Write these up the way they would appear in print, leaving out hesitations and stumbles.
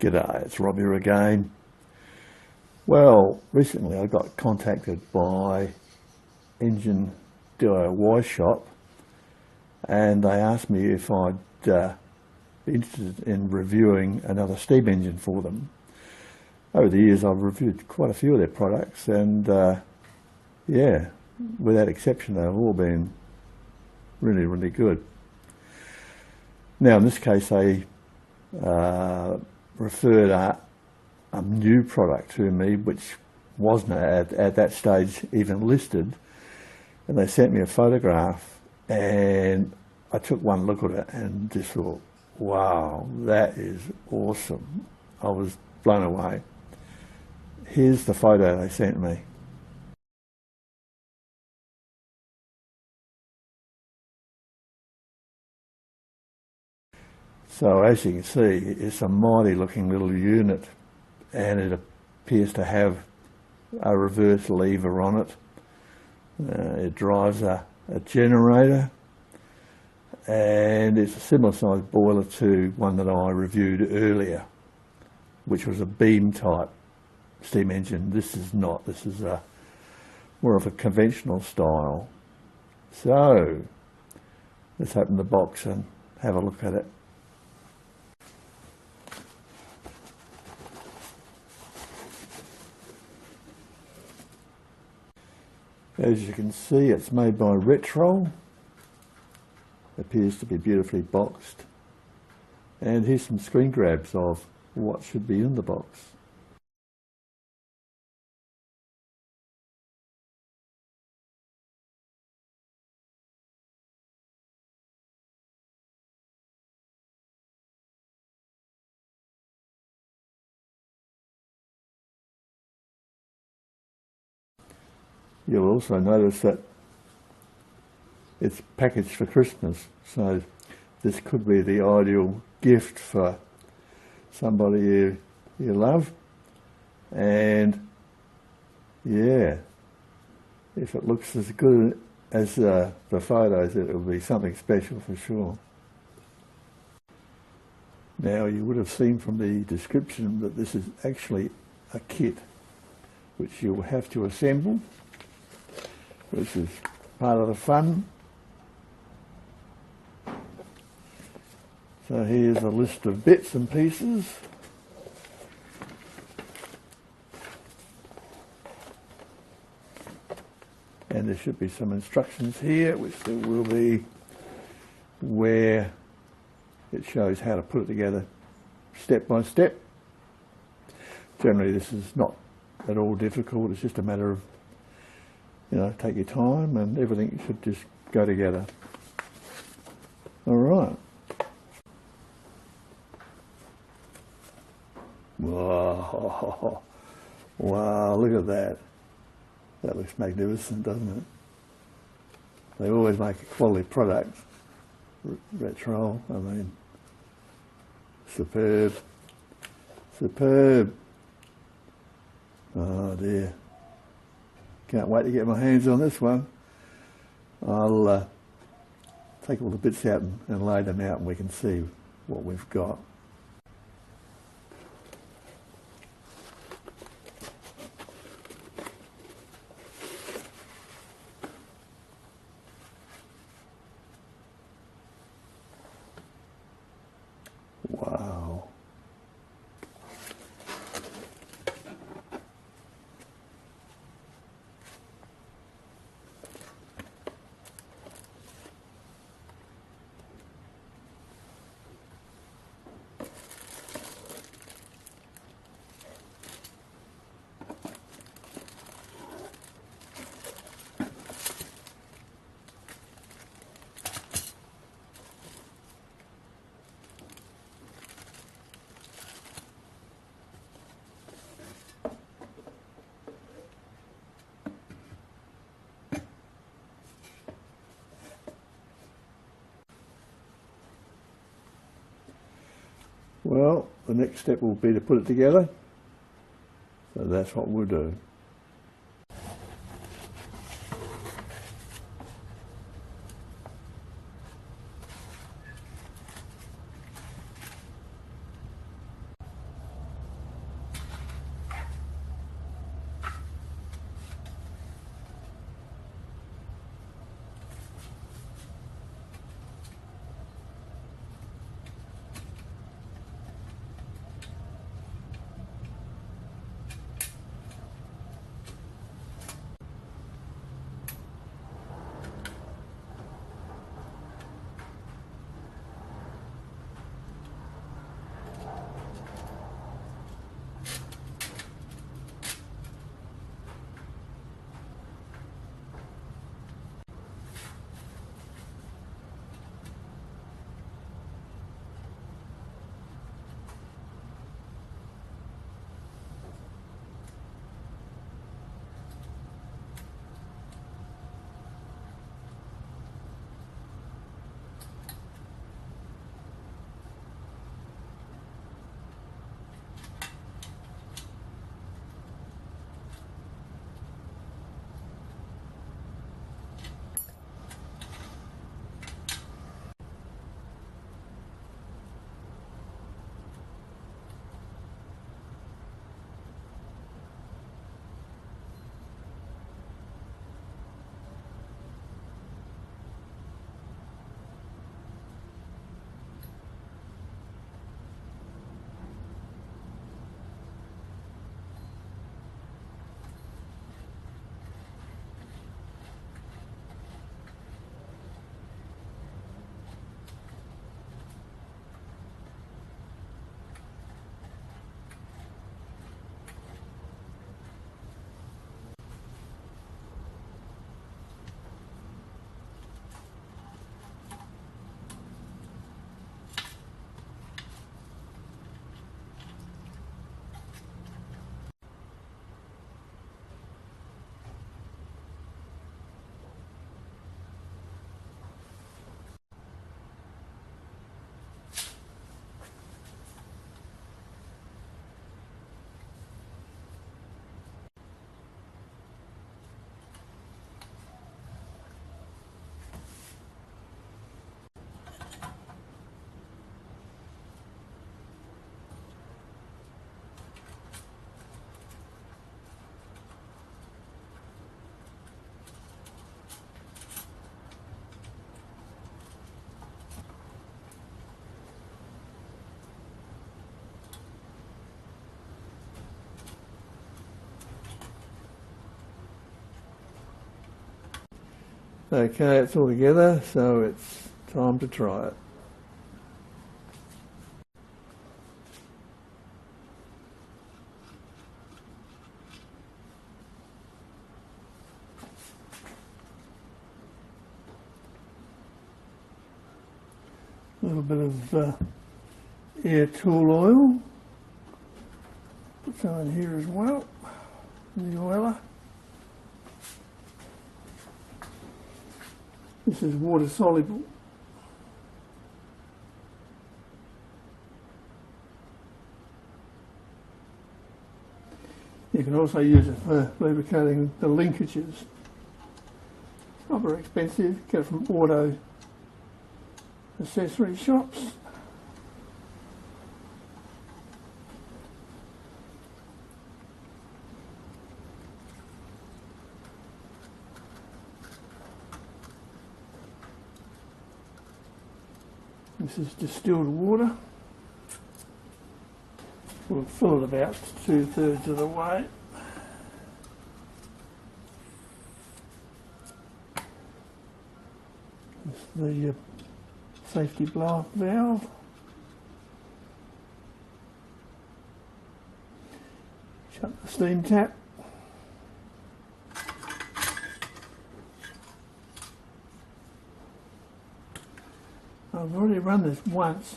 G'day, it's Rob here again. Well, recently I got contacted by Enginediyshop and they asked me if I'd be interested in reviewing another steam engine for them. Over the years I've reviewed quite a few of their products and yeah, without exception they've all been really good. Now in this case they referred a new product to me which wasn't at that stage even listed, and they sent me a photograph and I took one look at it and just thought, wow, that is awesome. I was blown away. Here's the photo they sent me. So as you can see, it's a mighty looking little unit and it appears to have a reverse lever on it. It drives a generator and it's a similar sized boiler to one that I reviewed earlier, which was a beam type steam engine. This is not, this is more of a conventional style. So let's open the box and have a look at it. As you can see, it's made by RETROL. Appears to be beautifully boxed. And here's some screen grabs of what should be in the box. You'll also notice that it's packaged for Christmas, so this could be the ideal gift for somebody you love. And yeah, if it looks as good as the photos, it will be something special for sure. Now you would have seen from the description that this is actually a kit which you'll have to assemble, which is part of the fun. So here's a list of bits and pieces. And there should be some instructions here, which there will be, where it shows how to put it together step by step. Generally this is not at all difficult, it's just a matter of, you know, take your time and everything should just go together. All right. Wow, wow, look at that. That looks magnificent, doesn't it? They always make a quality product. RETROL, I mean, superb, superb. Oh dear. Can't wait to get my hands on this one. I'll take all the bits out and lay them out and we can see what we've got. Wow. Well, the next step will be to put it together, so that's what we'll do. Okay, it's all together, so it's time to try it. A little bit of air tool oil. Put some in here as well. The oiler. This is water soluble. You can also use it for lubricating the linkages. It's not very expensive. Get it from auto accessory shops. This is distilled water. We'll fill it about 2/3 of the way. This is the safety blow-off valve. Shut the steam tap. I've already run this once.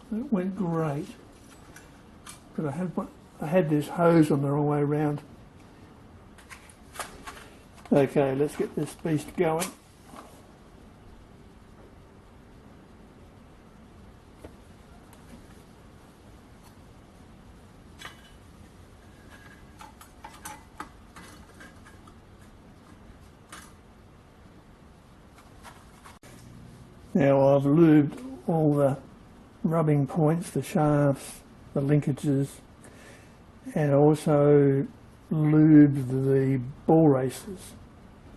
It went great, but I had this hose on the wrong way around. Okay, let's get this beast going. Now I've lubed all the rubbing points, the shafts, the linkages, and also lubed the ball races.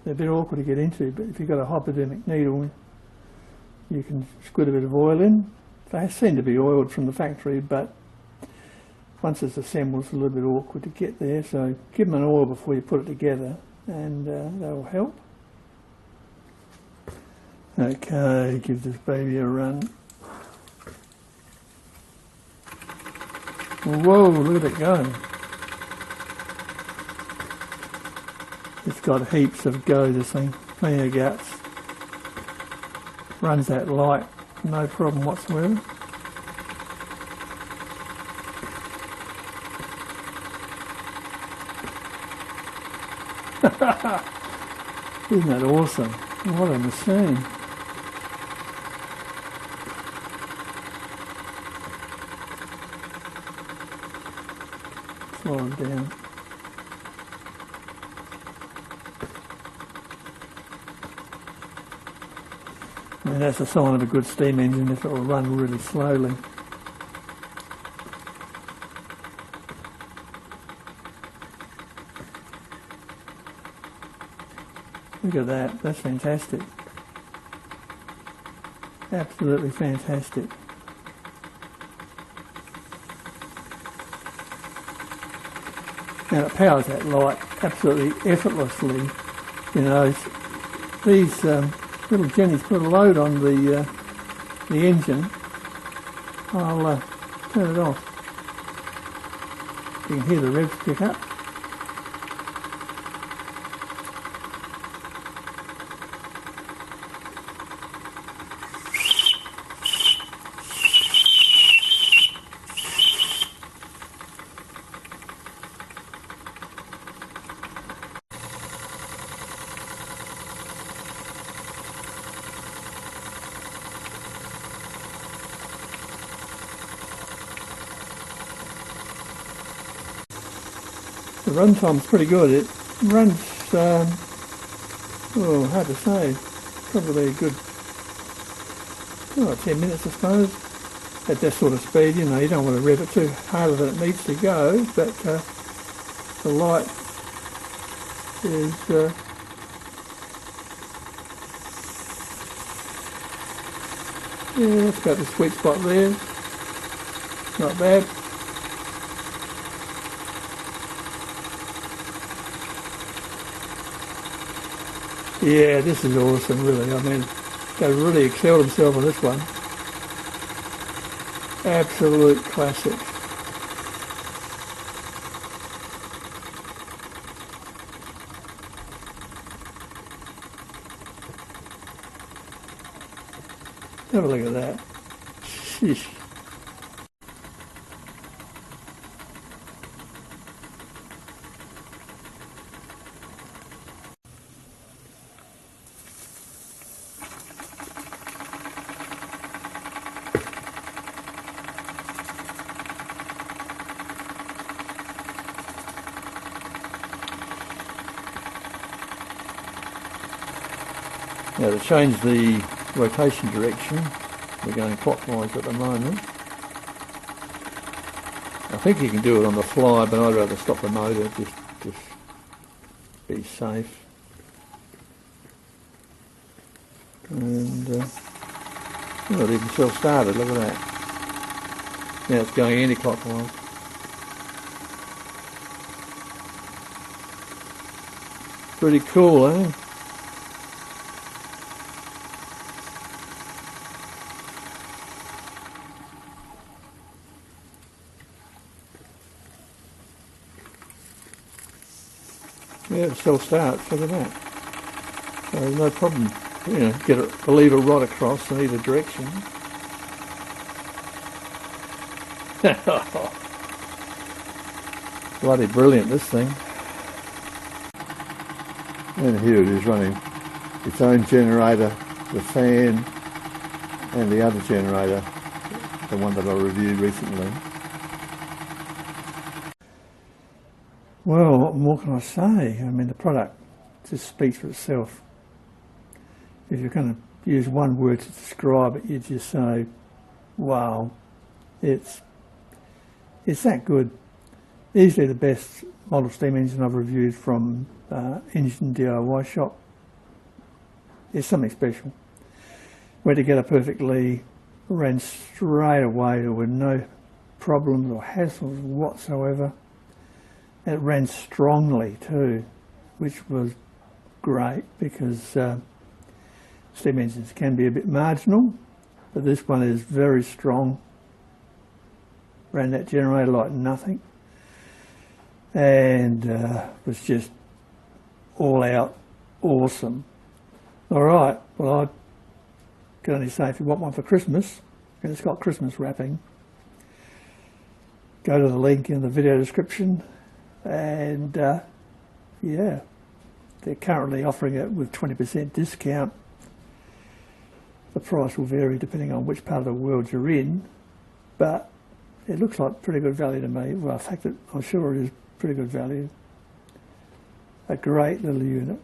They're a bit awkward to get into, but if you've got a hypodermic needle, you can squirt a bit of oil in. They seem to be oiled from the factory, but once it's assembled, it's a little bit awkward to get there, so give them an oil before you put it together, and that'll help. Okay, give this baby a run. Whoa, look at it go. It's got heaps of go, this thing. Plenty of guts. Runs that light, no problem whatsoever. Isn't that awesome? What a machine. Slow it down. And that's a sign of a good steam engine if it will run really slowly. Look at that, that's fantastic. Absolutely fantastic. And it powers that light absolutely effortlessly. You know, these little jennies put a load on the engine. I'll turn it off. You can hear the revs pick up. The run time's pretty good. It runs, hard to say, probably a good 10 minutes I suppose, at that sort of speed. You know, you don't want to rev it too harder than it needs to go, but the light is yeah, that's about the sweet spot there. Not bad. Yeah, this is awesome, really. I mean, they really excelled themselves on this one. Absolute classic. Have a look at that. Sheesh. Now to change the rotation direction, we're going clockwise at the moment. I think you can do it on the fly, but I'd rather stop the motor, just be safe. And well, it even self-started, look at that. Now it's going anti-clockwise. Pretty cool, eh? Yeah, it still starts, look at that. So there's no problem, you know, get the lever right across in either direction. Bloody brilliant, this thing. And here it is running its own generator, the fan, and the other generator, the one that I reviewed recently. Well, what more can I say? I mean, the product just speaks for itself. If you're going to use one word to describe it, you just say, wow, it's that good. Easily the best model steam engine I've reviewed from Enginediyshop. It's something special. Went together perfectly, ran straight away, there were no problems or hassles whatsoever. It ran strongly too, which was great because steam engines can be a bit marginal, but this one is very strong. Ran that generator like nothing, and was just all out awesome. All right, well, I can only say if you want one for Christmas, and it's got Christmas wrapping, go to the link in the video description. And yeah, they're currently offering it with 20% discount. The price will vary depending on which part of the world you're in, but it looks like pretty good value to me. Well, in fact, I'm sure it is pretty good value. A great little unit.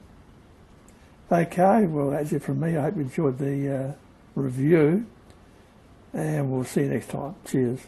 Okay, well, that's it from me. I hope you enjoyed the review, and we'll see you next time. Cheers.